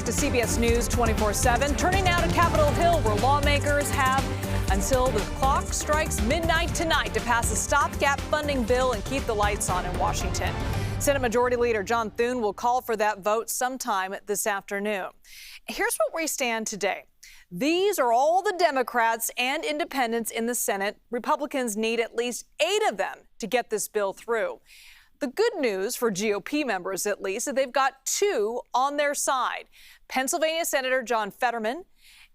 to CBS News 24/7. Turning now to Capitol Hill, where lawmakers have until the clock strikes midnight tonight to pass a stopgap funding bill and keep the lights on in Washington. Senate Majority Leader John Thune will call for that vote sometime this afternoon. Here's where we stand today. These are all the Democrats and independents in the Senate. Republicans need at least 8 of them to get this bill through. The good news for GOP members, at least, is they've got 2 on their side. Pennsylvania Senator John Fetterman,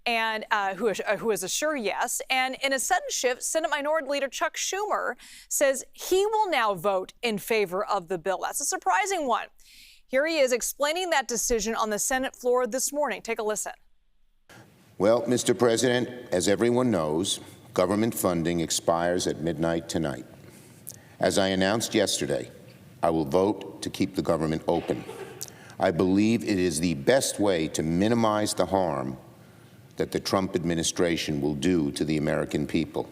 and who is a sure yes. And in a sudden shift, Senate Minority Leader Chuck Schumer says he will now vote in favor of the bill. That's a surprising one. Here he is explaining that decision on the Senate floor this morning. Take a listen. Well, Mr. President, as everyone knows, government funding expires at midnight tonight. As I announced yesterday, I will vote to keep the government open. I believe it is the best way to minimize the harm that the Trump administration will do to the American people.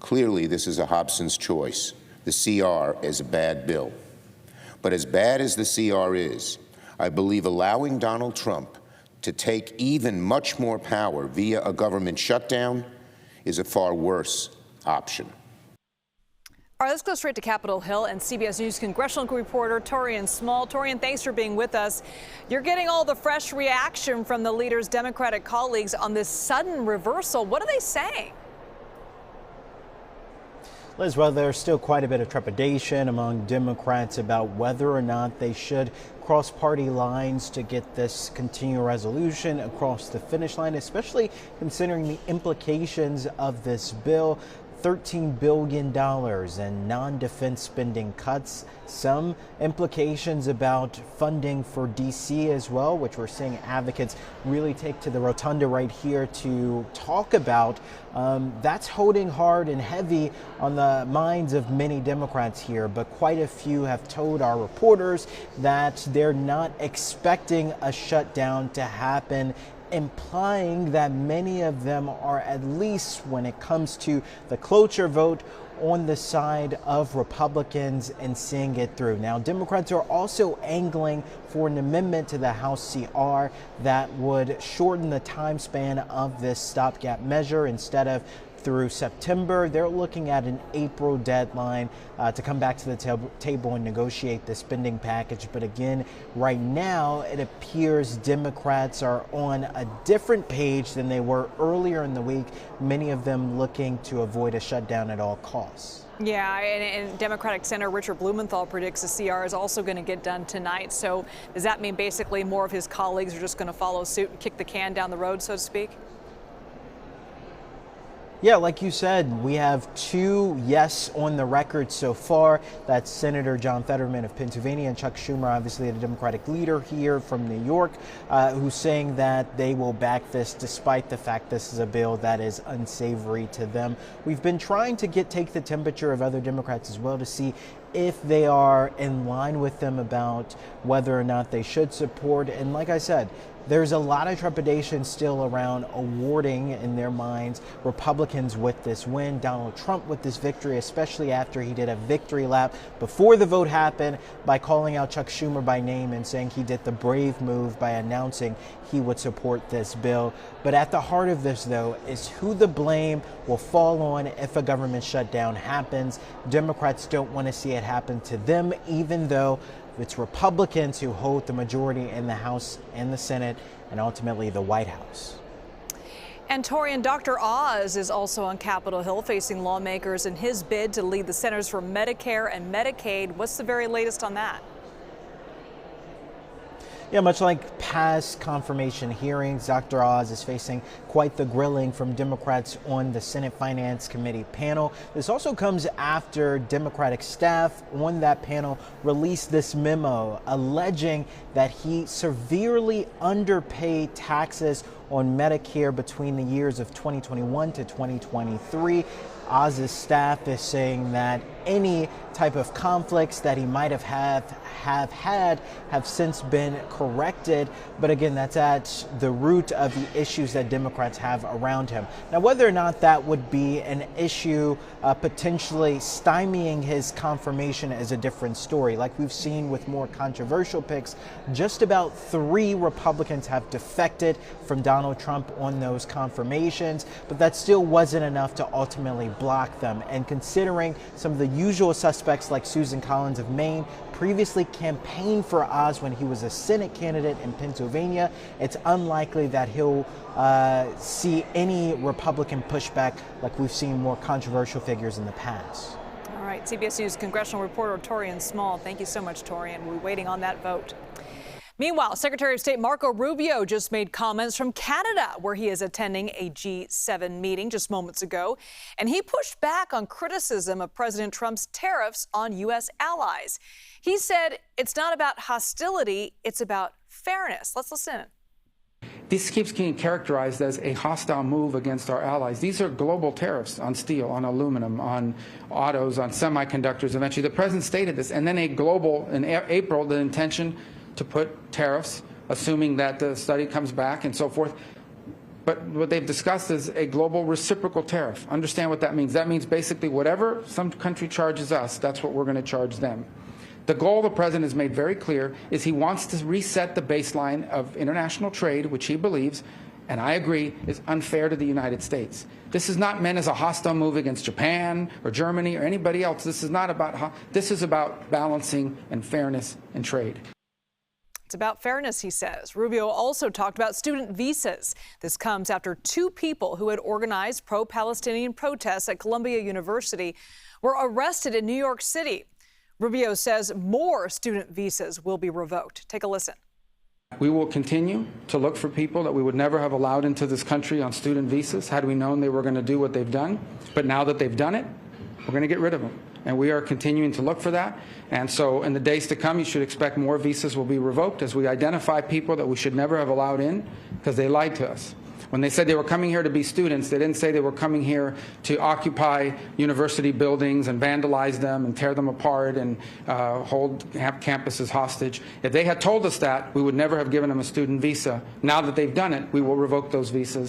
Clearly, this is a Hobson's choice. The CR is a bad bill. But as bad as the CR is, I believe allowing Donald Trump to take even much more power via a government shutdown is a far worse option. All right, let's go straight to Capitol Hill and CBS News congressional reporter Torian Small. Torian, thanks for being with us. You're getting all the fresh reaction from the leader's Democratic colleagues on this sudden reversal. What are they saying? Liz, well, there's still quite a bit of trepidation among Democrats about whether or not they should cross party lines to get this continuing resolution across the finish line, especially considering the implications of this bill. $13 billion in non-defense spending cuts, some implications about funding for D.C. as well, which we're seeing advocates really take to the rotunda right here to talk about. That's holding hard and heavy on the minds of many Democrats here, but quite a few have told our reporters that they're not expecting a shutdown to happen, implying that many of them are, at least when it comes to the cloture vote, on the side of Republicans and seeing it through. Now, Democrats are also angling for an amendment to the House CR that would shorten the time span of this stopgap measure. Instead of through September, they're looking at an April deadline to come back to the table and negotiate the spending package. But again, right now, it appears Democrats are on a different page than they were earlier in the week, many of them looking to avoid a shutdown at all costs. Yeah, and Democratic Senator Richard Blumenthal predicts the CR is also going to get done tonight. So does that mean basically more of his colleagues are just going to follow suit and kick the can down the road, so to speak? Yeah, like you said, we have 2 yes on the record so far. That's Senator John Fetterman of Pennsylvania and Chuck Schumer, obviously the Democratic leader here from New York, who's saying that they will back this despite the fact this is a bill that is unsavory to them. We've been trying to take the temperature of other Democrats as well to see if they are in line with them about whether or not they should support. And like I said, there's a lot of trepidation still around awarding, in their minds, Republicans with this win, Donald Trump with this victory, especially after he did a victory lap before the vote happened by calling out Chuck Schumer by name and saying he did the brave move by announcing he would support this bill. But at the heart of this, though, is who the blame will fall on if a government shutdown happens. Democrats don't want to see it happen to them, even though it's Republicans who hold the majority in the House and the Senate and ultimately the White House. And Torian, Dr. Oz is also on Capitol Hill facing lawmakers in his bid to lead the Centers for Medicare and Medicaid. What's the very latest on that? Yeah, much like past confirmation hearings, Dr. Oz is facing quite the grilling from Democrats on the Senate Finance Committee panel. This also comes after Democratic staff on that panel released this memo alleging that he severely underpaid taxes on Medicare between the years of 2021 to 2023. Oz's staff is saying that any type of conflicts that he might have had have since been corrected. But again, that's at the root of the issues that Democrats have around him. Now, whether or not that would be an issue potentially stymieing his confirmation is a different story. Like we've seen with more controversial picks, just about 3 Republicans have defected from Donald Trump on those confirmations, but that still wasn't enough to ultimately block them. And considering some of the usual suspects like Susan Collins of Maine previously campaigned for Oz when he was a Senate candidate in Pennsylvania, it's unlikely that he'll see any Republican pushback like we've seen more controversial figures in the past. All right, CBS News congressional reporter Torian Small. Thank you so much, Torian. We're waiting on that vote. Meanwhile, Secretary of State Marco Rubio just made comments from Canada, where he is attending a G7 meeting just moments ago. And he pushed back on criticism of President Trump's tariffs on U.S. allies. He said it's not about hostility, it's about fairness. Let's listen. This keeps getting characterized as a hostile move against our allies. These are global tariffs on steel, on aluminum, on autos, on semiconductors. Eventually, the president stated this. And then a global, in April, the intention to put tariffs, assuming that the study comes back and so forth. But what they've discussed is a global reciprocal tariff. Understand what that means. That means basically whatever some country charges us, that's what we're going to charge them. The goal the president has made very clear is he wants to reset the baseline of international trade, which he believes, and I agree, is unfair to the United States. This is not meant as a hostile move against Japan or Germany or anybody else. This is not about, this is about balancing and fairness in trade. It's about fairness, he says. Rubio also talked about student visas. This comes after 2 people who had organized pro-Palestinian protests at Columbia University were arrested in New York City. Rubio says more student visas will be revoked. Take a listen. We will continue to look for people that we would never have allowed into this country on student visas had we known they were going to do what they've done. But now that they've done it, we're going to get rid of them. And we are continuing to look for that. And so in the days to come, you should expect more visas will be revoked as we identify people that we should never have allowed in because they lied to us. When they said they were coming here to be students, they didn't say they were coming here to occupy university buildings and vandalize them and tear them apart and hold campuses hostage. If they had told us that, we would never have given them a student visa. Now that they've done it, we will revoke those visas.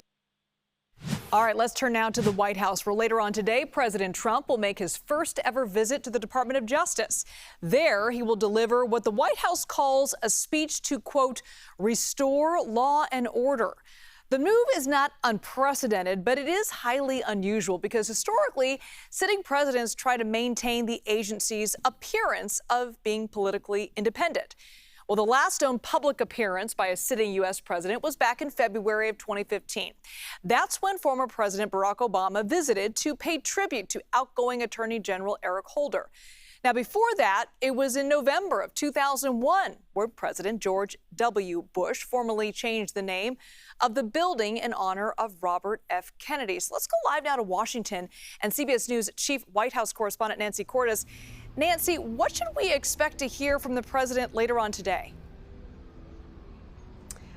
All right, let's turn now to the White House, where later on today, President Trump will make his first ever visit to the Department of Justice. There, he will deliver what the White House calls a speech to, quote, restore law and order. The move is not unprecedented, but it is highly unusual because historically, sitting presidents try to maintain the agency's appearance of being politically independent. Well, the last known public appearance by a sitting U.S. president was back in February of 2015. That's when former President Barack Obama visited to pay tribute to outgoing Attorney General Eric Holder. Now, before that, it was in November of 2001 where President George W. Bush formally changed the name of the building in honor of Robert F. Kennedy. So let's go live now to Washington and CBS News Chief White House correspondent Nancy Cordes. Nancy, what should we expect to hear from the president later on today?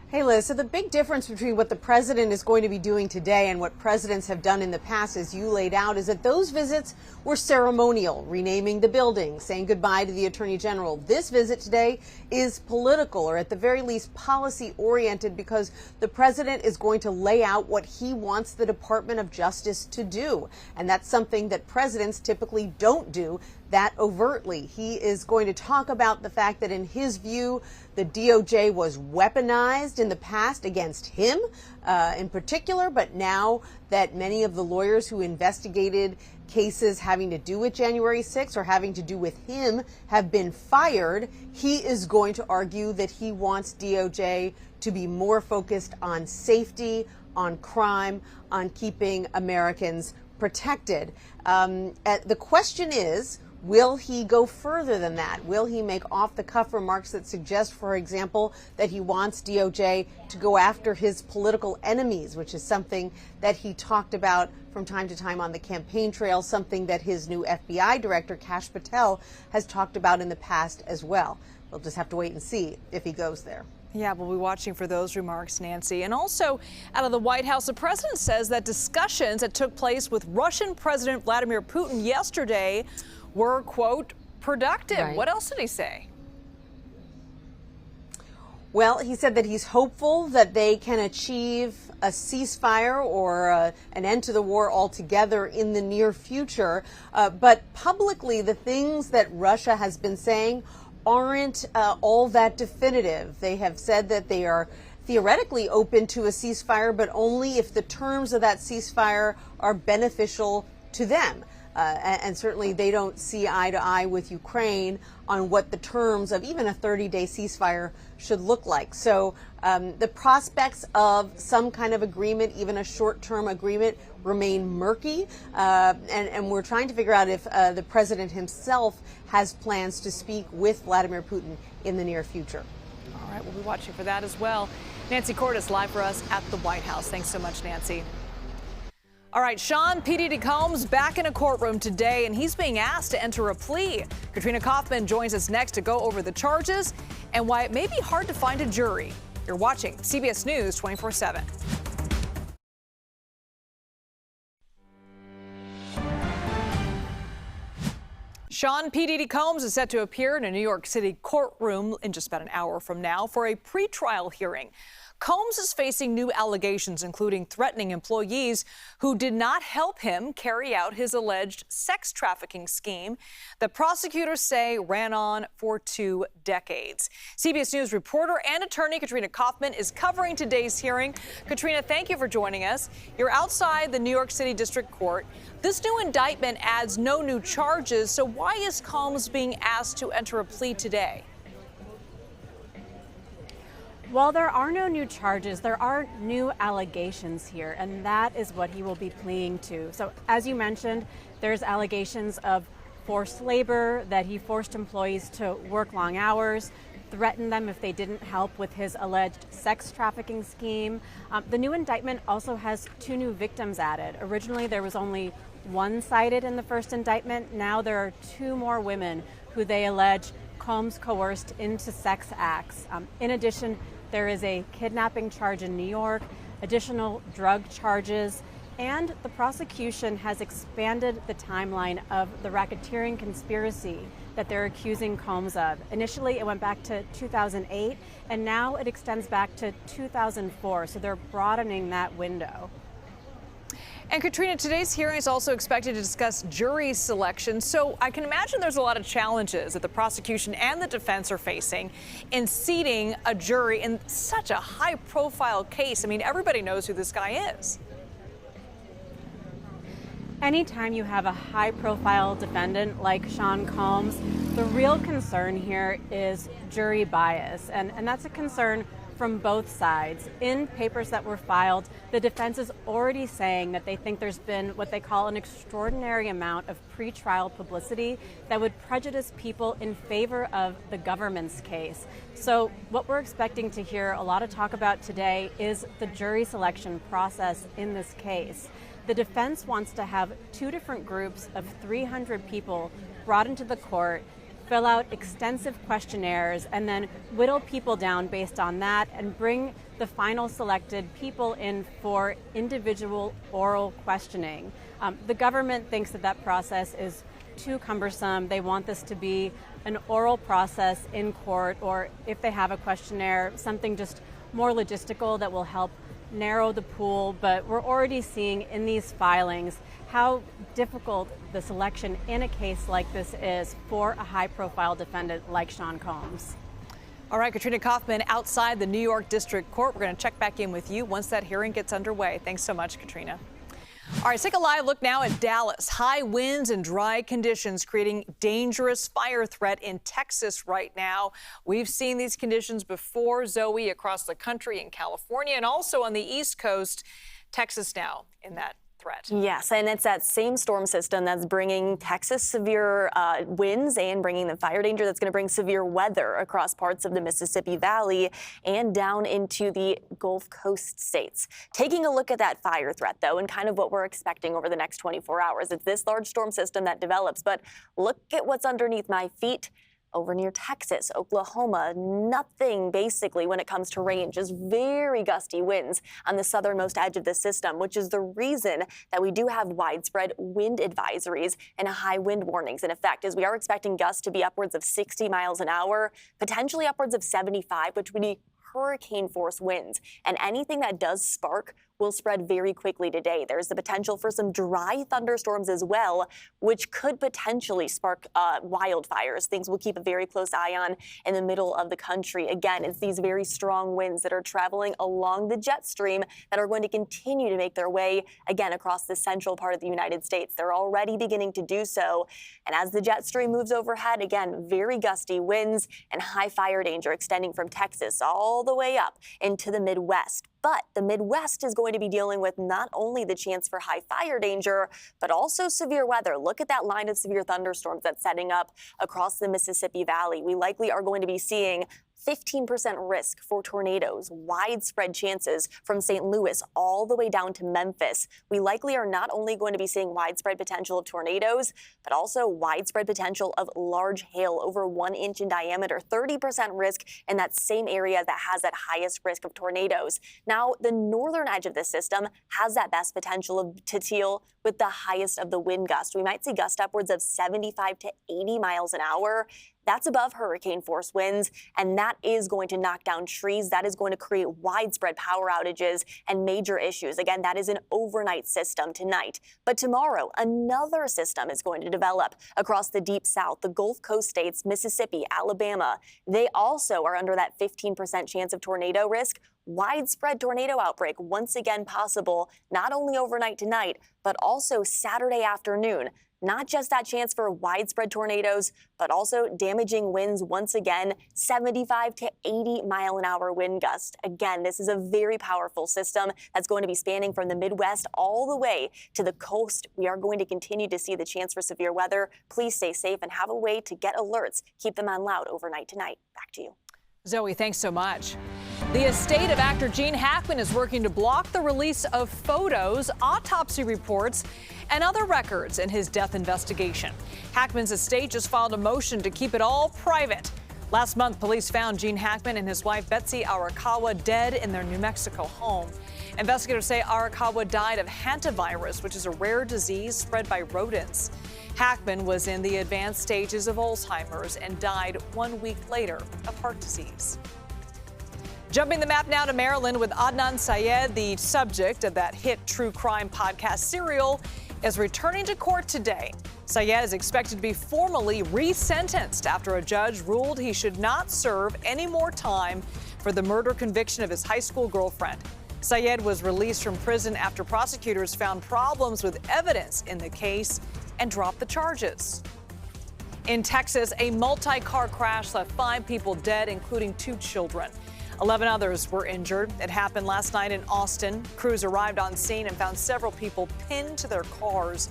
Hey, Liz, so the big difference between what the president is going to be doing today and what presidents have done in the past, as you laid out, is that those visits were ceremonial, renaming the building, saying goodbye to the attorney general. This visit today is political, or at the very least policy oriented, because the president is going to lay out what he wants the Department of Justice to do. And that's something that presidents typically don't do that overtly. He is going to talk about the fact that in his view, the DOJ was weaponized in the past against him in particular, but now that many of the lawyers who investigated cases having to do with January 6th or having to do with him have been fired, he is going to argue that he wants DOJ to be more focused on safety, on crime, on keeping Americans protected. The question is, will he go further than that? Will he make off-the-cuff remarks that suggest, for example, that he wants DOJ to go after his political enemies, which is something that he talked about from time to time on the campaign trail, something that his new FBI director, Kash Patel, has talked about in the past as well. We'll just have to wait and see if he goes there. Yeah, we'll be watching for those remarks, Nancy. And also out of the White House, the president says that discussions that took place with Russian President Vladimir Putin yesterday were, quote, productive. Right. What else did he say? Well, he said that he's hopeful that they can achieve a ceasefire or an end to the war altogether in the near future. But publicly, the things that Russia has been saying aren't all that definitive. They have said that they are theoretically open to a ceasefire, but only if the terms of that ceasefire are beneficial to them. And certainly they don't see eye to eye with Ukraine on what the terms of even a 30-day ceasefire should look like. So the prospects of some kind of agreement, even a short-term agreement, remain murky. And we're trying to figure out if the president himself has plans to speak with Vladimir Putin in the near future. All right, we'll be watching for that as well. Nancy Cordes live for us at the White House. Thanks so much, Nancy. All right, Sean P. Diddy Combs back in a courtroom today, and he's being asked to enter a plea. Katrina Kaufman joins us next to go over the charges and why it may be hard to find a jury. You're watching CBS News 24/7. Sean P. Diddy Combs is set to appear in a New York City courtroom in just about an hour from now for a pretrial hearing. Combs is facing new allegations, including threatening employees who did not help him carry out his alleged sex trafficking scheme that prosecutors say ran on for 2 decades. CBS News reporter and attorney Katrina Kaufman is covering today's hearing. Katrina, thank you for joining us. You're outside the New York City District Court. This new indictment adds no new charges, so why is Combs being asked to enter a plea today? While there are no new charges, there are new allegations here, and that is what he will be pleading to. So, as you mentioned, there's allegations of forced labor, that he forced employees to work long hours, threatened them if they didn't help with his alleged sex trafficking scheme. The new indictment also has 2 new victims added. Originally, there was only 1 cited in the first indictment. Now there are 2 more women who they allege Combs coerced into sex acts. In addition, there is a kidnapping charge in New York, additional drug charges, and the prosecution has expanded the timeline of the racketeering conspiracy that they're accusing Combs of. Initially, it went back to 2008, and now it extends back to 2004, so they're broadening that window. And Katrina, today's hearing is also expected to discuss jury selection. So I can imagine there's a lot of challenges that the prosecution and the defense are facing in seating a jury in such a high-profile case. I mean, everybody knows who this guy is. Anytime you have a high-profile defendant like Sean Combs, the real concern here is jury bias, and that's a concern from both sides. In papers that were filed, the defense is already saying that they think there's been what they call an extraordinary amount of pretrial publicity that would prejudice people in favor of the government's case. So what we're expecting to hear a lot of talk about today is the jury selection process in this case. The defense wants to have 2 different groups of 300 people brought into the court, fill out extensive questionnaires, and then whittle people down based on that and bring the final selected people in for individual oral questioning. The government thinks that that process is too cumbersome. They want this to be an oral process in court, or if they have a questionnaire, something just more logistical that will help narrow the pool. But we're already seeing in these filings how difficult the selection in a case like this is for a high-profile defendant like Sean Combs. All right, Katrina Kaufman outside the New York District Court. We're going to check back in with you once that hearing gets underway. Thanks so much, Katrina. All right, let's take a live look now at Dallas. High winds and dry conditions creating dangerous fire threat in Texas right now. We've seen these conditions before, Zoe, across the country in California and also on the East Coast. Texas now in that threat. Yes, and it's that same storm system that's bringing Texas severe winds and bringing the fire danger that's going to bring severe weather across parts of the Mississippi Valley and down into the Gulf Coast states. Taking a look at that fire threat, though, and kind of what we're expecting over the next 24 hours. It's this large storm system that develops, but look at what's underneath my feet. over near Texas, Oklahoma, nothing basically when it comes to range. Just very gusty winds on the southernmost edge of the system, which is the reason that we do have widespread wind advisories and high wind warnings in effect, as we are expecting gusts to be upwards of 60 miles an hour, potentially upwards of 75, which would be hurricane force winds. And anything that does spark will spread very quickly today. There's the potential for some dry thunderstorms as well, which could potentially spark wildfires, things we'll keep a very close eye on in the middle of the country. Again, it's these very strong winds that are traveling along the jet stream that are going to continue to make their way, again, across the central part of the United States. They're already beginning to do so. And as the jet stream moves overhead, again, very gusty winds and high fire danger extending from Texas all the way up into the Midwest. But the Midwest is going to be dealing with not only the chance for high fire danger, but also severe weather. Look at that line of severe thunderstorms that's setting up across the Mississippi Valley. We likely are going to be seeing 15% risk for tornadoes, widespread chances from St. Louis all the way down to Memphis. We likely are not only going to be seeing widespread potential of tornadoes, but also widespread potential of large hail over 1 inch in diameter, 30% risk in that same area that has that highest risk of tornadoes. Now, the northern edge of the system has that best potential to deal with the highest of the wind gusts. We might see gusts upwards of 75 to 80 miles an hour. That's above hurricane force winds, and that is going to knock down trees. That is going to create widespread power outages and major issues. Again, that is an overnight system tonight. But tomorrow, another system is going to develop across the deep south, the Gulf Coast states, Mississippi, Alabama. They also are under that 15% chance of tornado risk. Widespread tornado outbreak once again possible, not only overnight tonight, but also Saturday afternoon. Not just that chance for widespread tornadoes, but also damaging winds once again, 75 to 80 mile an hour wind gusts. Again, this is a very powerful system that's going to be spanning from the Midwest all the way to the coast. We are going to continue to see the chance for severe weather. Please stay safe and have a way to get alerts. Keep them on loud overnight tonight. Back to you. Zoe, thanks so much. The estate of actor Gene Hackman is working to block the release of photos, autopsy reports, and other records in his death investigation. Hackman's estate just filed a motion to keep it all private. Last month, police found Gene Hackman and his wife Betsy Arakawa dead in their New Mexico home. Investigators say Arakawa died of hantavirus, which is a rare disease spread by rodents. Hackman was in the advanced stages of Alzheimer's and died 1 week later of heart disease. Jumping the map now to Maryland with Adnan Syed, the subject of that hit true crime podcast Serial, is returning to court today. Syed is expected to be formally resentenced after a judge ruled he should not serve any more time for the murder conviction of his high school girlfriend. Syed was released from prison after prosecutors found problems with evidence in the case and dropped the charges. In Texas, a multi-car crash left 5 people dead, including 2 children. 11 others were injured. It happened last night in Austin. Crews arrived on scene and found several people pinned to their cars.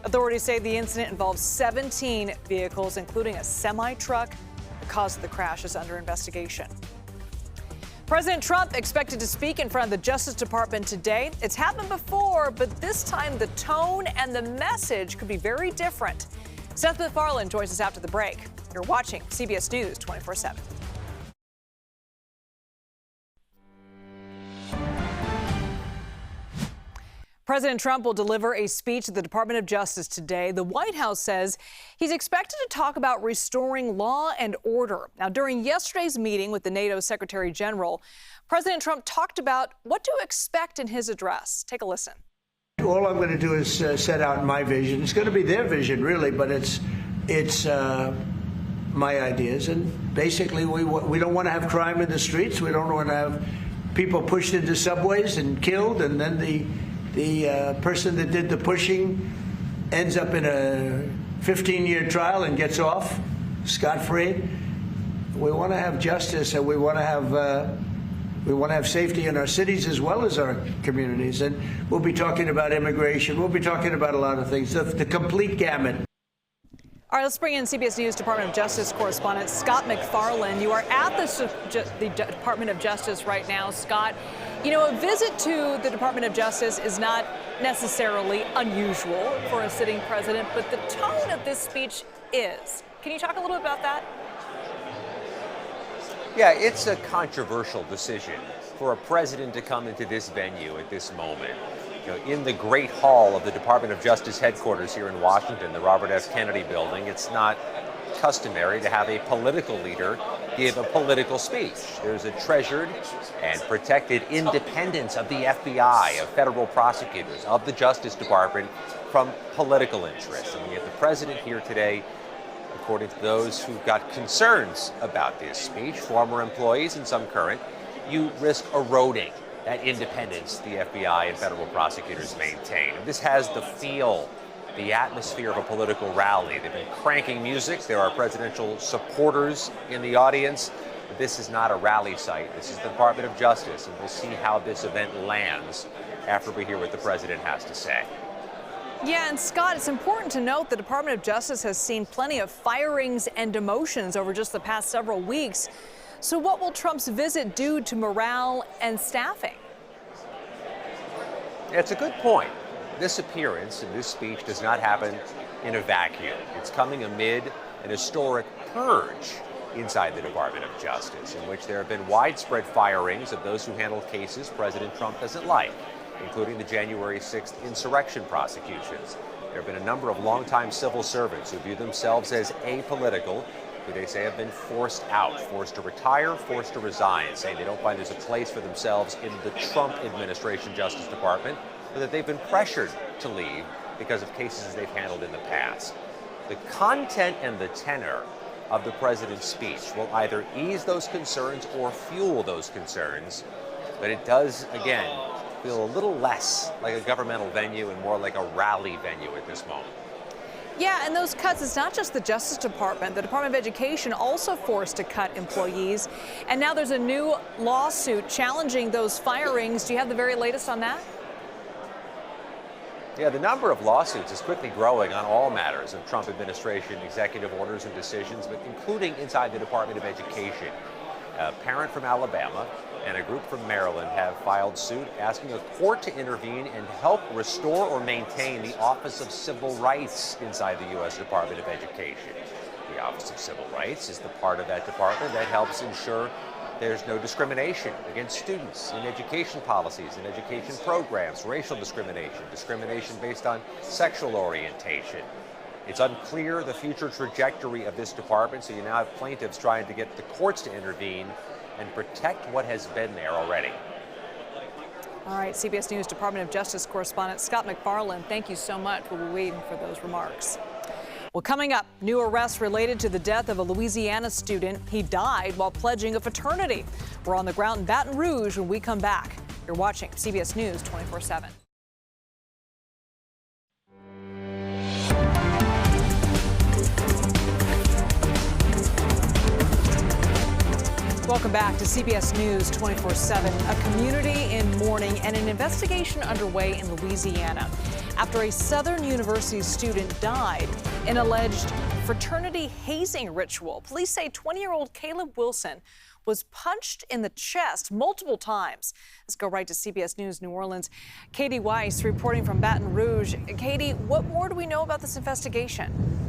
Authorities say the incident involved 17 vehicles, including a semi-truck. The cause of the crash is under investigation. President Trump expected to speak in front of the Justice Department today. It's happened before, but this time the tone and the message could be very different. Seth MacFarlane joins us after the break. You're watching CBS News 24/7. President Trump will deliver a speech at the Department of Justice today. The White House says he's expected to talk about restoring law and order. Now, during yesterday's meeting with the NATO Secretary General, President Trump talked about what to expect in his address. Take a listen. All I'm going to do is set out my vision. It's going to be their vision, really, but it's my ideas. And basically, we don't want to have crime in the streets. We don't want to have people pushed into subways and killed, and then the person that did the pushing ends up in a 15-year trial and gets off scot-free. We want to have justice, and we want to have safety in our cities as well as our communities. And we'll be talking about immigration. We'll be talking about a lot of things, the complete gamut. All right, let's bring in CBS News Department of Justice correspondent Scott MacFarlane. You are at the Department of Justice right now, Scott. You know, a visit to the Department of Justice is not necessarily unusual for a sitting president, but the tone of this speech is. Can you talk a little bit about that? Yeah, it's a controversial decision for a president to come into this venue at this moment. You know, in the Great Hall of the Department of Justice headquarters here in Washington, the Robert F. Kennedy building, it's not customary to have a political leader give a political speech. There's a treasured and protected independence of the FBI, of federal prosecutors, of the Justice Department from political interests. And yet the president here today, according to those who've got concerns about this speech, former employees and some current, you risk eroding that independence the FBI and federal prosecutors maintain. And this has the feel, the atmosphere of a political rally. They've been cranking music. There are presidential supporters in the audience. But this is not a rally site. This is the Department of Justice, and we'll see how this event lands after we hear what the president has to say. Yeah, and Scott, it's important to note the Department of Justice has seen plenty of firings and demotions over just the past several weeks. So what will Trump's visit do to morale and staffing? It's a good point. This appearance and this speech does not happen in a vacuum. It's coming amid an historic purge inside the Department of Justice, in which there have been widespread firings of those who handle cases President Trump doesn't like, including the January 6th insurrection prosecutions. There have been a number of longtime civil servants who view themselves as apolitical, who they say have been forced out, forced to retire, forced to resign, saying they don't find there's a place for themselves in the Trump administration Justice Department, or that they've been pressured to leave because of cases they've handled in the past. The content and the tenor of the president's speech will either ease those concerns or fuel those concerns, but it does, again, feel a little less like a governmental venue and more like a rally venue at this moment. Yeah, and those cuts, it's not just the Justice Department. The Department of Education also forced to cut employees. And now there's a new lawsuit challenging those firings. Do you have the very latest on that? Yeah, the number of lawsuits is quickly growing on all matters of Trump administration executive orders and decisions, but including inside the Department of Education. A parent from Alabama and a group from Maryland have filed suit asking a court to intervene and help restore or maintain the Office of Civil Rights inside the U.S. Department of Education. The Office of Civil Rights is the part of that department that helps ensure there's no discrimination against students in education policies and education programs, racial discrimination, discrimination based on sexual orientation. It's unclear the future trajectory of this department, so you now have plaintiffs trying to get the courts to intervene and protect what has been there already. All right, CBS News Department of Justice correspondent Scott McFarland, thank you so much. We'll be waiting for those remarks. Well, coming up, new arrests related to the death of a Louisiana student. He died while pledging a fraternity. We're on the ground in Baton Rouge when we come back. You're watching CBS News 24/7. Welcome back to CBS News 24/7. A community in mourning and an investigation underway in Louisiana after a Southern University student died in alleged fraternity hazing ritual. Police say 20-year-old Caleb Wilson was punched in the chest multiple times. Let's go right to CBS News New Orleans. Katie Weiss reporting from Baton Rouge. Katie, what more do we know about this investigation?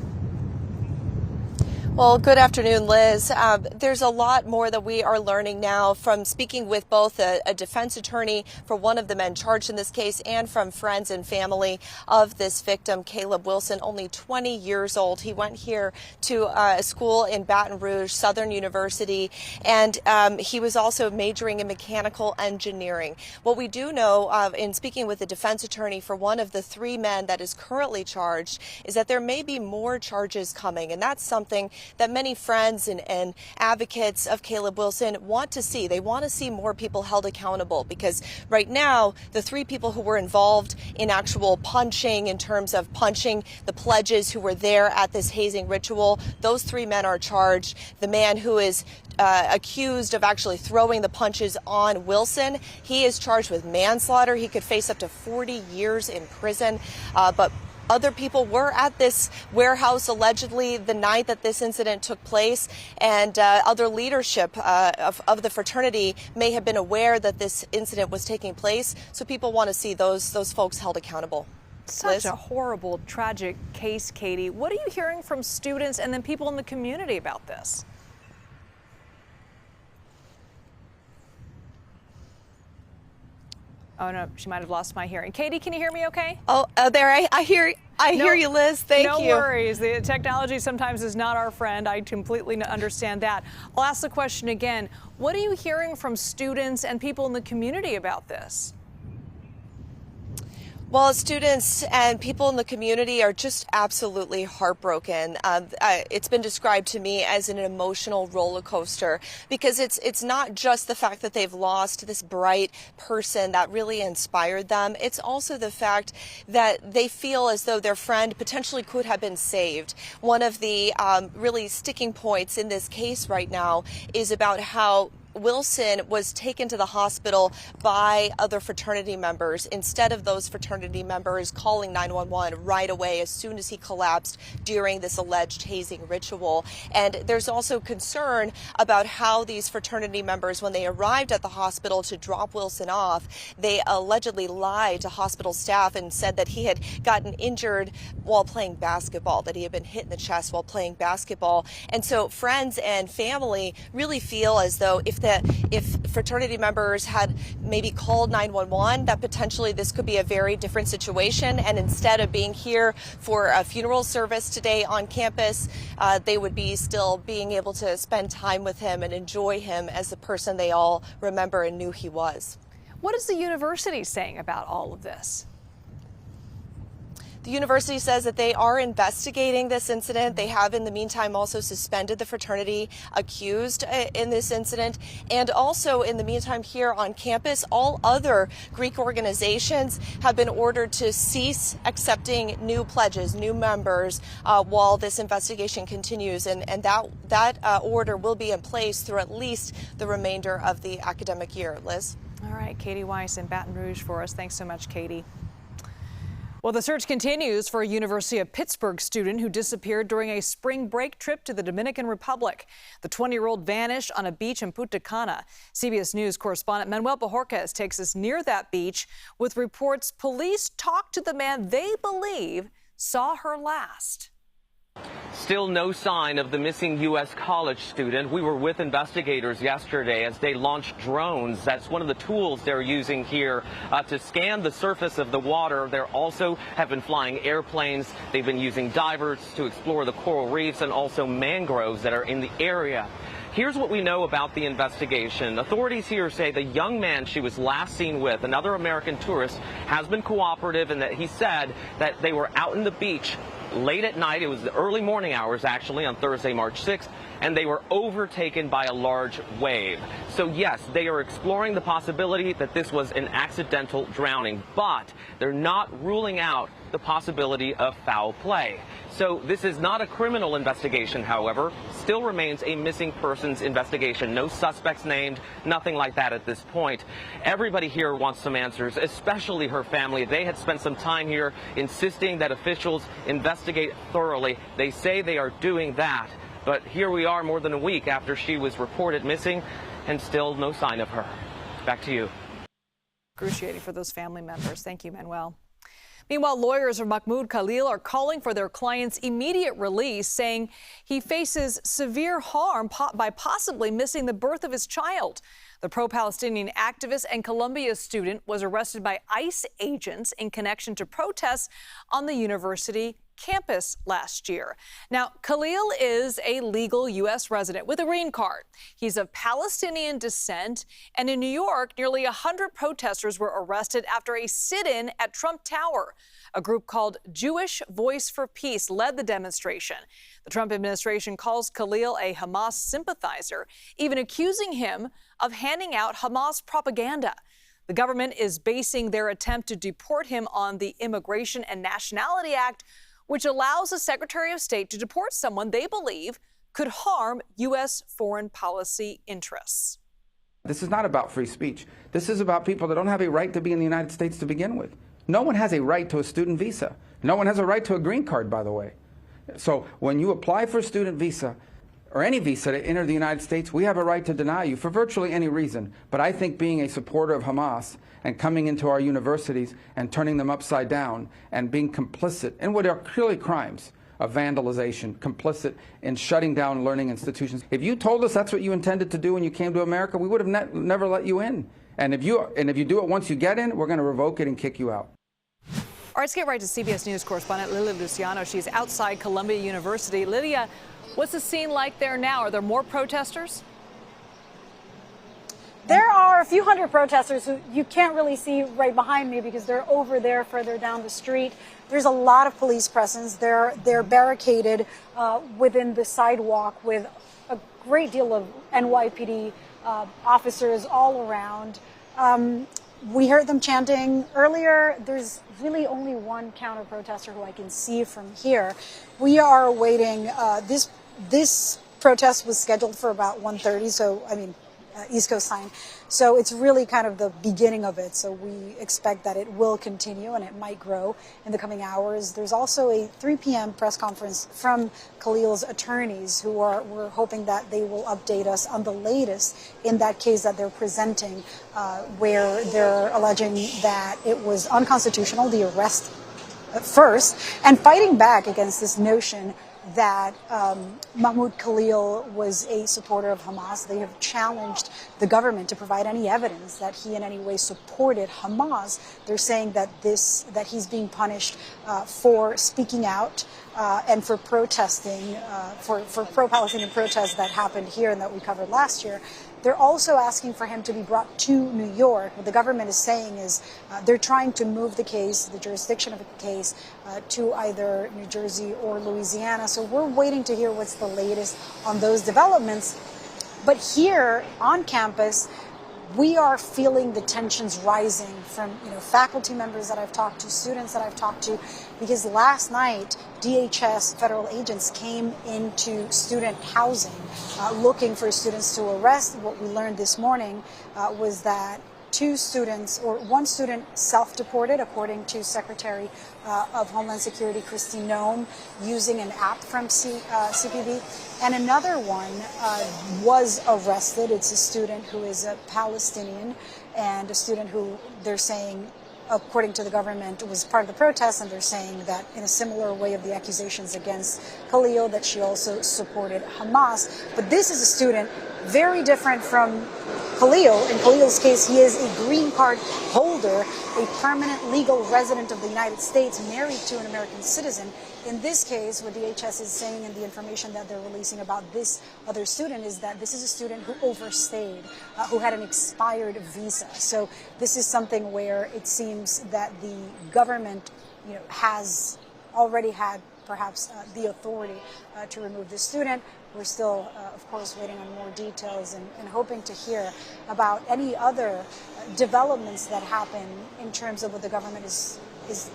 Well, good afternoon, Liz. There's a lot more that we are learning now from speaking with both a defense attorney for one of the men charged in this case and from friends and family of this victim, Caleb Wilson, only 20 years old. He went here to a school in Baton Rouge, Southern University, and he was also majoring in mechanical engineering. What we do know in speaking with the defense attorney for one of the three men that is currently charged is that there may be more charges coming, and that's something that many friends and advocates of Caleb Wilson want to see. They want to see more people held accountable because right now, the three people who were involved in actual punching, in terms of punching the pledges who were there at this hazing ritual, those three men are charged. The man who is accused of actually throwing the punches on Wilson, he is charged with manslaughter. He could face up to 40 years in prison, but other people were at this warehouse allegedly the night that this incident took place, and other leadership of the fraternity may have been aware that this incident was taking place. So people want to see those folks held accountable. Such Liz? a horrible, tragic case, Katie. What are you hearing from students and then people in the community about this? Oh, no, she might have lost my hearing. Katie, can you hear me okay? Oh, there, I hear you, Liz. Thank you. No worries. The technology sometimes is not our friend. I completely understand that. I'll ask the question again. What are you hearing from students and people in the community about this? Well, students and people in the community are just absolutely heartbroken. It's been described to me as an emotional roller coaster because it's not just the fact that they've lost this bright person that really inspired them. It's also the fact that they feel as though their friend potentially could have been saved. One of the really sticking points in this case right now is about how Wilson was taken to the hospital by other fraternity members instead of those fraternity members calling 911 right away as soon as he collapsed during this alleged hazing ritual. And there's also concern about how these fraternity members, when they arrived at the hospital to drop Wilson off, they allegedly lied to hospital staff and said that he had gotten injured while playing basketball, that he had been hit in the chest while playing basketball. And so friends and family really feel as though if fraternity members had maybe called 911, that potentially this could be a very different situation. And instead of being here for a funeral service today on campus, they would be still being able to spend time with him and enjoy him as the person they all remember and knew he was. What is the university saying about all of this? The university says that they are investigating this incident. They have, in the meantime, also suspended the fraternity accused in this incident. And also, in the meantime, here on campus, all other Greek organizations have been ordered to cease accepting new pledges, new members, while this investigation continues. And that order will be in place through at least the remainder of the academic year. Liz? All right, Katie Weiss in Baton Rouge for us. Thanks so much, Katie. Well, the search continues for a University of Pittsburgh student who disappeared during a spring break trip to the Dominican Republic. The 20-year-old vanished on a beach in Punta Cana. CBS News correspondent Manuel Bojorquez takes us near that beach with reports police talked to the man they believe saw her last. Still no sign of the missing U.S. college student. We were with investigators yesterday as they launched drones. That's one of the tools they're using here to scan the surface of the water. They also have been flying airplanes. They've been using divers to explore the coral reefs and also mangroves that are in the area. Here's what we know about the investigation. Authorities here say the young man she was last seen with, another American tourist, has been cooperative and that he said that they were out in the beach late at night. It was the early morning hours, actually, on Thursday, March 6th, and they were overtaken by a large wave. So, yes, they are exploring the possibility that this was an accidental drowning, but they're not ruling out the possibility of foul play. So this is not a criminal investigation, however. Still remains a missing persons investigation. No suspects named, nothing like that at this point. Everybody here wants some answers, especially her family. They had spent some time here insisting that officials investigate thoroughly. They say they are doing that. But here we are more than a week after she was reported missing and still no sign of her. Back to you. Excruciating for those family members. Thank you, Manuel. Meanwhile, lawyers of Mahmoud Khalil are calling for their client's immediate release, saying he faces severe harm by possibly missing the birth of his child. The pro-Palestinian activist and Columbia student was arrested by ICE agents in connection to protests on the university campus last year. Now, Khalil is a legal U.S. resident with a green card. He's of Palestinian descent, and in New York, nearly 100 protesters were arrested after a sit-in at Trump Tower. A group called Jewish Voice for Peace led the demonstration. The Trump administration calls Khalil a Hamas sympathizer, even accusing him of handing out Hamas propaganda. The government is basing their attempt to deport him on the Immigration and Nationality Act, which allows the Secretary of State to deport someone they believe could harm U.S. foreign policy interests. This is not about free speech. This is about people that don't have a right to be in the United States to begin with. No one has a right to a student visa. No one has a right to a green card, by the way. So when you apply for a student visa, or any visa to enter the United States, we have a right to deny you for virtually any reason. But I think being a supporter of Hamas and coming into our universities and turning them upside down and being complicit in what are clearly crimes of vandalization, complicit in shutting down learning institutions. If you told us that's what you intended to do when you came to America, we would have never let you in. And if you do it once you get in, we're going to revoke it and kick you out. All right, let's get right to CBS News correspondent Lilia Luciano. She's outside Columbia University. Lilia, what's the scene like there now? Are there more protesters? There are a few hundred protesters who you can't really see right behind me because they're over there further down the street. There's a lot of police presence. They're barricaded within the sidewalk with a great deal of NYPD officers all around. We heard them chanting earlier. There's really only one counter protester who I can see from here. We are awaiting this protest was scheduled for about 1:30, so I mean East Coast time. So it's really kind of the beginning of it. So we expect that it will continue and it might grow in the coming hours. There's also a 3 p.m. press conference from Khalil's attorneys who we're hoping that they will update us on the latest in that case that they're presenting, where they're alleging that it was unconstitutional, the arrest first, and fighting back against this notion that Mahmoud Khalil was a supporter of Hamas. They have challenged the government to provide any evidence that he in any way supported Hamas. They're saying that that he's being punished for speaking out and for protesting, for pro-Palestinian protests that happened here and that we covered last year. They're also asking for him to be brought to New York. What the government is saying is they're trying to move the case, the jurisdiction of the case, to either New Jersey or Louisiana. So we're waiting to hear what's the latest on those developments. But here on campus, we are feeling the tensions rising from faculty members that I've talked to, students that I've talked to, because last night DHS federal agents came into student housing looking for students to arrest. What we learned this morning was that one student self-deported, according to Secretary of Homeland Security Kristi Noem, using an app from CPB. And another one was arrested. It's a student who is a Palestinian and a student who they're saying, according to the government, was part of the protest, and they're saying that in a similar way of the accusations against Khalil, that she also supported Hamas. But this is a student very different from Khalil. In Khalil's case, he is a green card holder, a permanent legal resident of the United States, married to an American citizen. In this case, what DHS is saying and the information that they're releasing about this other student is that this is a student who overstayed, who had an expired visa. So this is something where it seems that the government, has already had perhaps the authority to remove the student. We're still, of course, waiting on more details and hoping to hear about any other developments that happen in terms of what the government is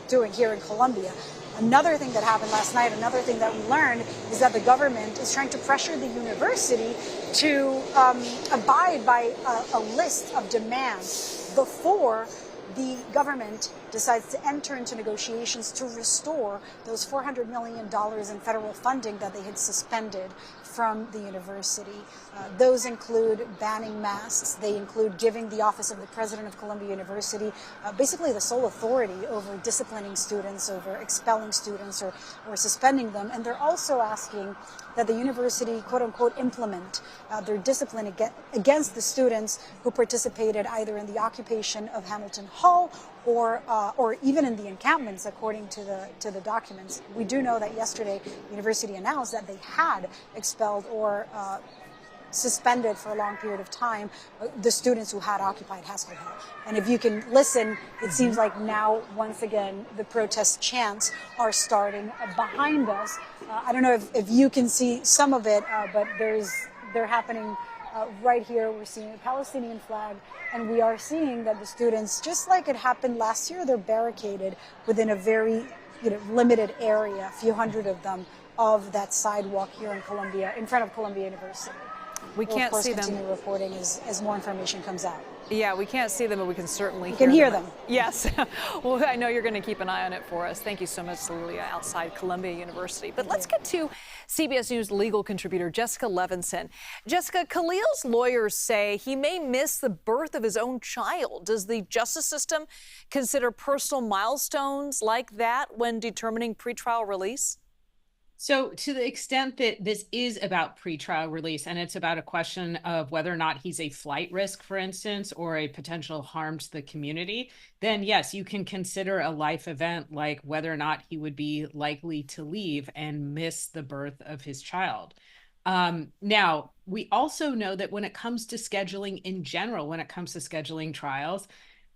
doing here in Columbia. Another thing that happened last night, another thing that we learned, is that the government is trying to pressure the university to abide by a list of demands before the government decides to enter into negotiations to restore those $400 million in federal funding that they had suspended from the university. Those include banning masks. They include giving the Office of the President of Columbia University basically the sole authority over disciplining students, over expelling students or suspending them. And they're also asking that the university, quote unquote, implement their discipline against the students who participated either in the occupation of Hamilton Hall or even in the encampments, according to the documents. We do know that yesterday the university announced that they had expelled or suspended for a long period of time the students who had occupied Haskell Hall. And if you can listen, it seems like now, once again, the protest chants are starting behind us. I don't know if you can see some of it, but they're happening right here. We're seeing a Palestinian flag, and we are seeing that the students, just like it happened last year, they're barricaded within a very limited area, a few hundred of them, of that sidewalk here in Columbia, in front of Columbia University. We can't see them. We'll, of course, continue reporting as more information comes out. Yeah, we can't see them, but we can certainly hear them. Yes. Well, I know you're going to keep an eye on it for us. Thank you so much, Lilia, outside Columbia University. But let's get to CBS News legal contributor Jessica Levinson. Jessica, Khalil's lawyers say he may miss the birth of his own child. Does the justice system consider personal milestones like that when determining pretrial release? So to the extent that this is about pretrial release and it's about a question of whether or not he's a flight risk, for instance, or a potential harm to the community, then yes, you can consider a life event like whether or not he would be likely to leave and miss the birth of his child. Now, we also know that when it comes to scheduling in general, when it comes to scheduling trials,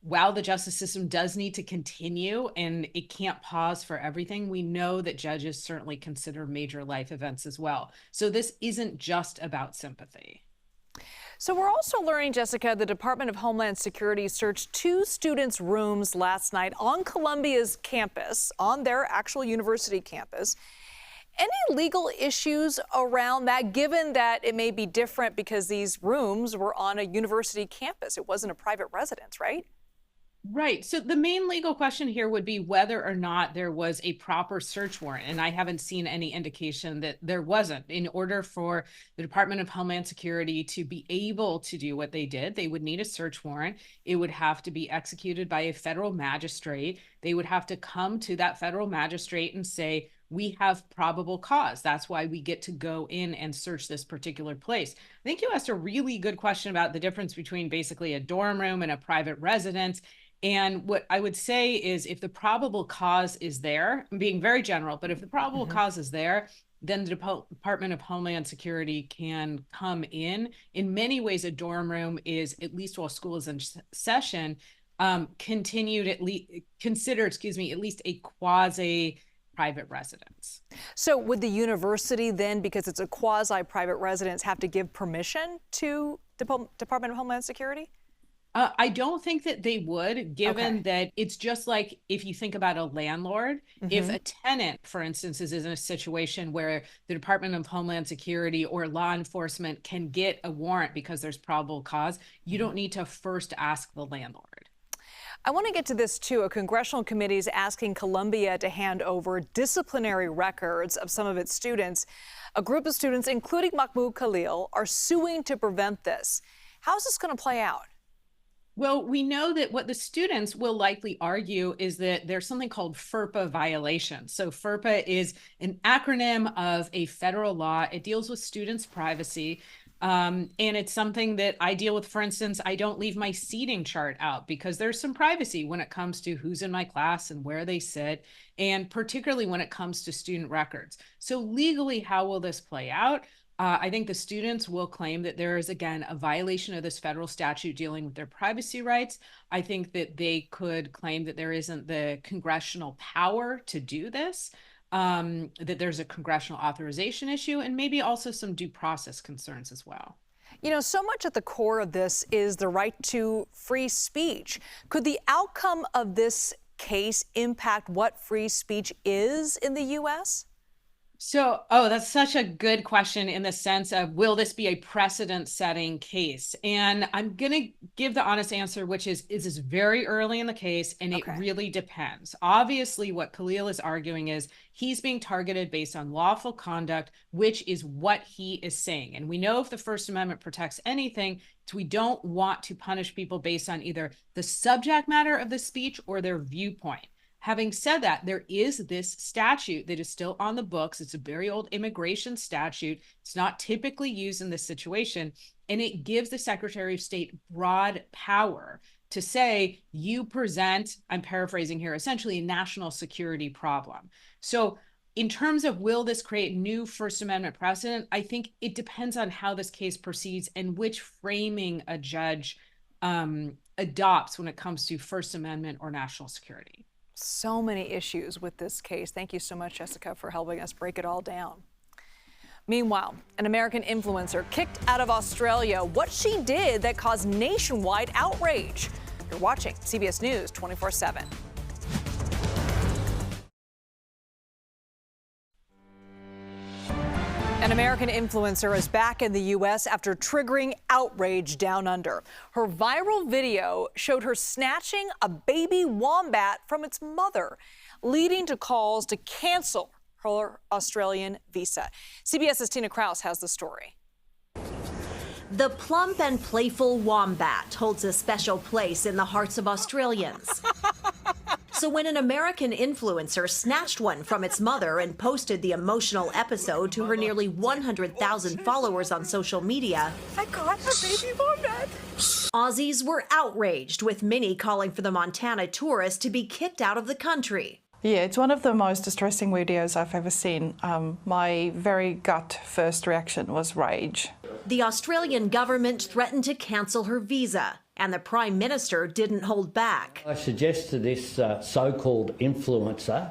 while the justice system does need to continue and it can't pause for everything, we know that judges certainly consider major life events as well. So this isn't just about sympathy. So we're also learning, Jessica, the Department of Homeland Security searched 2 students' rooms last night on Columbia's campus, on their actual university campus. Any legal issues around that, given that it may be different because these rooms were on a university campus? It wasn't a private residence, right? Right. So the main legal question here would be whether or not there was a proper search warrant. And I haven't seen any indication that there wasn't. In order for the Department of Homeland Security to be able to do what they did, they would need a search warrant. It would have to be executed by a federal magistrate. They would have to come to that federal magistrate and say, we have probable cause. That's why we get to go in and search this particular place. I think you asked a really good question about the difference between basically a dorm room and a private residence. And what I would say is if the probable cause is there, I'm being very general, but if the probable cause is there, then the Department of Homeland Security can come in. In many ways, a dorm room is, at least while school is in session, considered at least a quasi private residence. So would the university then, because it's a quasi-private residence, have to give permission to the Department of Homeland Security? I don't think that they would, given that it's just like if you think about a landlord, if a tenant, for instance, is in a situation where the Department of Homeland Security or law enforcement can get a warrant because there's probable cause, you don't need to first ask the landlord. I want to get to this, too. A congressional committee is asking Columbia to hand over disciplinary records of some of its students. A group of students, including Mahmoud Khalil, are suing to prevent this. How's this going to play out? Well, we know that what the students will likely argue is that there's something called FERPA violation. So FERPA is an acronym of a federal law. It deals with students' privacy. And it's something that I deal with. For instance, I don't leave my seating chart out because there's some privacy when it comes to who's in my class and where they sit, and particularly when it comes to student records. So legally, how will this play out? I think the students will claim that there is, again, a violation of this federal statute dealing with their privacy rights. I think that they could claim that there isn't the congressional power to do this, that there's a congressional authorization issue, and maybe also some due process concerns as well. You know, so much at the core of this is the right to free speech. Could the outcome of this case impact what free speech is in the U.S.? So, that's such a good question in the sense of, will this be a precedent-setting case? And I'm going to give the honest answer, which is this very early in the case, and it really depends. Obviously, what Khalil is arguing is he's being targeted based on lawful conduct, which is what he is saying. And we know if the First Amendment protects anything, we don't want to punish people based on either the subject matter of the speech or their viewpoint. Having said that, there is this statute that is still on the books. It's a very old immigration statute. It's not typically used in this situation, and it gives the Secretary of State broad power to say, you present, I'm paraphrasing here, essentially a national security problem. So in terms of will this create new First Amendment precedent, I think it depends on how this case proceeds and which framing a judge adopts when it comes to First Amendment or national security. So many issues with this case. Thank you so much, Jessica, for helping us break it all down. Meanwhile, an American influencer kicked out of Australia. What she did that caused nationwide outrage. You're watching CBS News 24/7. An American influencer is back in the U.S. after triggering outrage down under. Her viral video showed her snatching a baby wombat from its mother, leading to calls to cancel her Australian visa. CBS's Tina Kraus has the story. The plump and playful wombat holds a special place in the hearts of Australians. So when an American influencer snatched one from its mother and posted the emotional episode to her nearly 100,000 followers on social media, I got her baby wombat. Aussies were outraged, with many calling for the Montana tourist to be kicked out of the country. Yeah, it's one of the most distressing videos I've ever seen. My very gut first reaction was rage. The Australian government threatened to cancel her visa, and the Prime Minister didn't hold back. I suggest to this so-called influencer,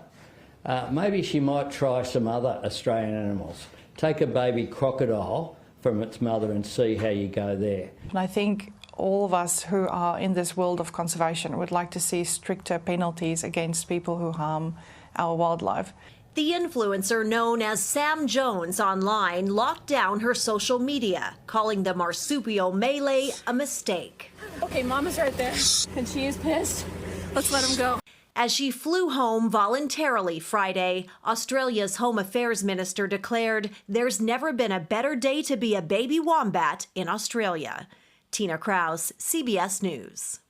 maybe she might try some other Australian animals. Take a baby crocodile from its mother and see how you go there. And I think all of us who are in this world of conservation would like to see stricter penalties against people who harm our wildlife. The influencer known as Sam Jones online locked down her social media, calling the marsupial melee a mistake. Okay, Mama's right there, and she is pissed. Let's let him go. As she flew home voluntarily Friday, Australia's Home Affairs Minister declared there's never been a better day to be a baby wombat in Australia. Tina Kraus, CBS News.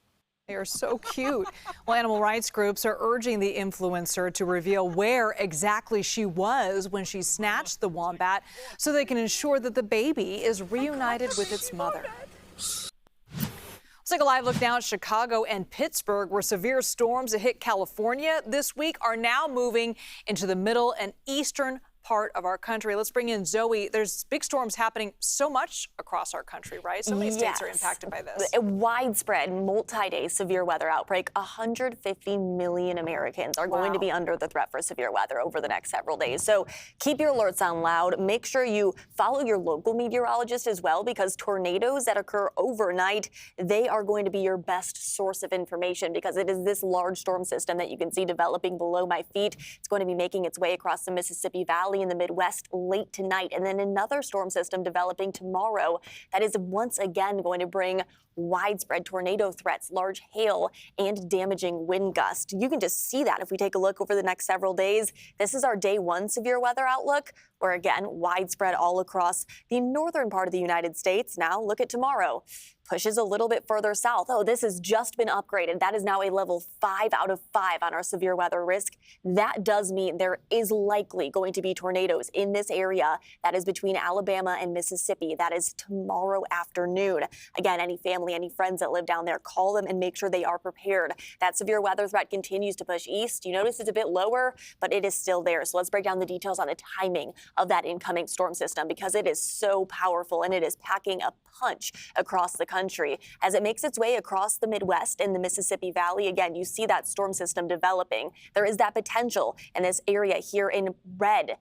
They are so cute. Well, animal rights groups are urging the influencer to reveal where exactly she was when she snatched the wombat so they can ensure that the baby is reunited with its mother. Let's take a live look now at Chicago and Pittsburgh, where severe storms that hit California this week are now moving into the middle and eastern part of our country. Let's bring in Zoe. There's big storms happening so much across our country, right? So many states are impacted by this. A widespread multi-day severe weather outbreak. 150 million Americans are going to be under the threat for severe weather over the next several days. So keep your alerts on loud. Make sure you follow your local meteorologist as well, because tornadoes that occur overnight, they are going to be your best source of information, because it is this large storm system that you can see developing below my feet. It's going to be making its way across the Mississippi Valley in the Midwest late tonight, and then another storm system developing tomorrow that is once again going to bring widespread tornado threats, large hail, and damaging wind gusts. You can just see that if we take a look over the next several days. This is our day one severe weather outlook, where again, widespread all across the northern part of the United States. Now look at tomorrow. Pushes a little bit further south. Oh, this has just been upgraded. That is now a level 5 out of 5 on our severe weather risk. That does mean there is likely going to be tornadoes in this area that is between Alabama and Mississippi. That is tomorrow afternoon. Again, any family, any friends that live down there, call them and make sure they are prepared. That severe weather threat continues to push east. You notice it's a bit lower, but it is still there. So let's break down the details on the timing of that incoming storm system, because it is so powerful and it is packing a punch across the country. As it makes its way across the Midwest and the Mississippi Valley, again, you see that storm system developing. There is that potential in this area here in red,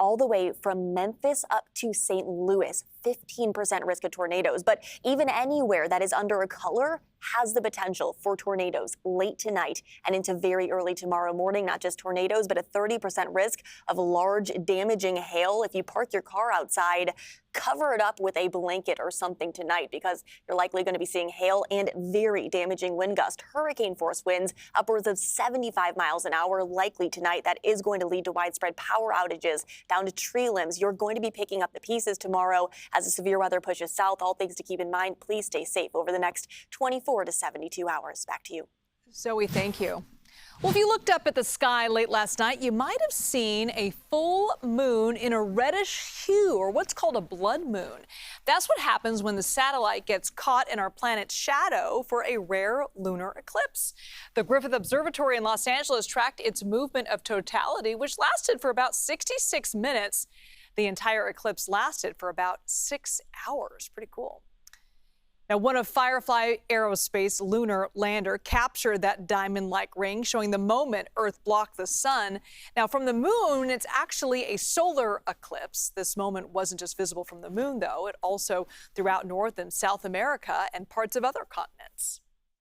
all the way from Memphis up to St. Louis, 15% risk of tornadoes. But even anywhere that is under a color has the potential for tornadoes late tonight and into very early tomorrow morning. Not just tornadoes, but a 30% risk of large damaging hail. If you park your car outside, cover it up with a blanket or something tonight, because you're likely going to be seeing hail and very damaging wind gusts. Hurricane force winds upwards of 75 miles an hour likely tonight. That is going to lead to widespread power outages down to tree limbs. You're going to be picking up the pieces tomorrow as the severe weather pushes south. All things to keep in mind. Please stay safe over the next 24 to 72 hours. Back to you. Zoe, thank you. Well, if you looked up at the sky late last night, you might have seen a full moon in a reddish hue, or what's called a blood moon. That's what happens when the satellite gets caught in our planet's shadow for a rare lunar eclipse. The Griffith Observatory in Los Angeles tracked its movement of totality, which lasted for about 66 minutes. The entire eclipse lasted for about 6 hours. Pretty cool. Now, one of Firefly Aerospace lunar lander captured that diamond-like ring, showing the moment Earth blocked the sun. Now, from the moon, it's actually a solar eclipse. This moment wasn't just visible from the moon, though. It also throughout North and South America and parts of other continents.